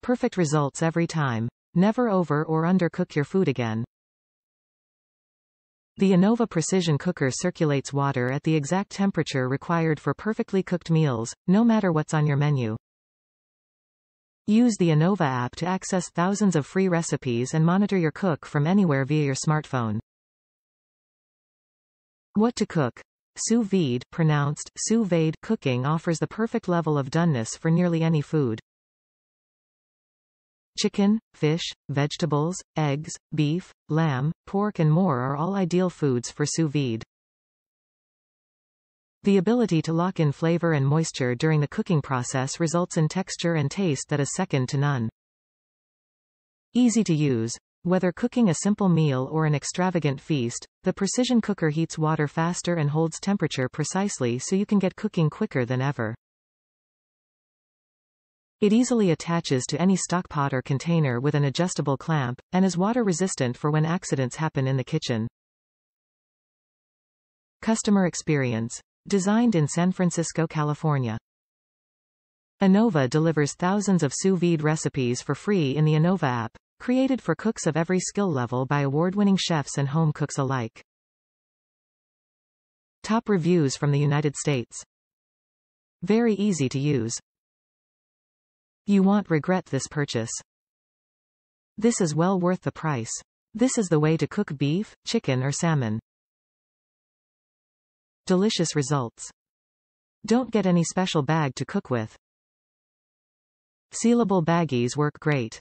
Perfect results every time. Never over or undercook your food again. The Anova Precision Cooker circulates water at the exact temperature required for perfectly cooked meals, no matter what's on your menu. Use the Anova app to access thousands of free recipes and monitor your cook from anywhere via your smartphone. What to cook? Sous vide, pronounced sue-veed, cooking offers the perfect level of doneness for nearly any food. Chicken, fish, vegetables, eggs, beef, lamb, pork and more are all ideal foods for sous vide. The ability to lock in flavor and moisture during the cooking process results in texture and taste that is second to none. Easy to use. Whether cooking a simple meal or an extravagant feast, the Precision Cooker heats water faster and holds temperature precisely so you can get cooking quicker than ever. It easily attaches to any stock pot or container with an adjustable clamp, and is water-resistant for when accidents happen in the kitchen. Customer experience. Designed in San Francisco, California. Anova delivers thousands of sous vide recipes for free in the Anova app, created for cooks of every skill level by award-winning chefs and home cooks alike. Top reviews from the United States. Very easy to use. You won't regret this purchase. This is well worth the price. This is the way to cook beef, chicken or salmon. Delicious results. Don't get any special bag to cook with. Sealable baggies work great.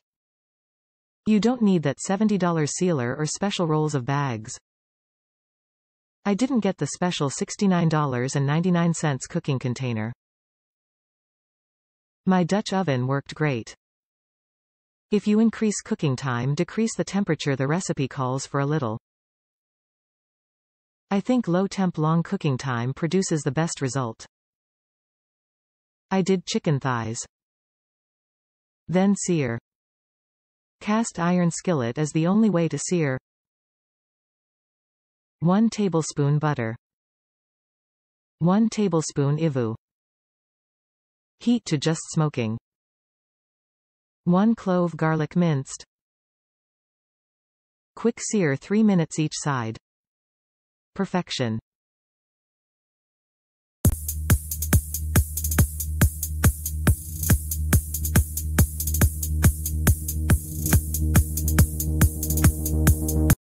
You don't need that $70 sealer or special rolls of bags. I didn't get the special $69.99 cooking container. My Dutch oven worked great. If you increase cooking time, decrease the temperature the recipe calls for a little. I think low-temp long cooking time produces the best result. I did chicken thighs. Then sear. Cast iron skillet is the only way to sear. 1 tablespoon butter. 1 tablespoon ivu. Heat to just smoking. 1 clove garlic minced. Quick sear 3 minutes each side. Perfection.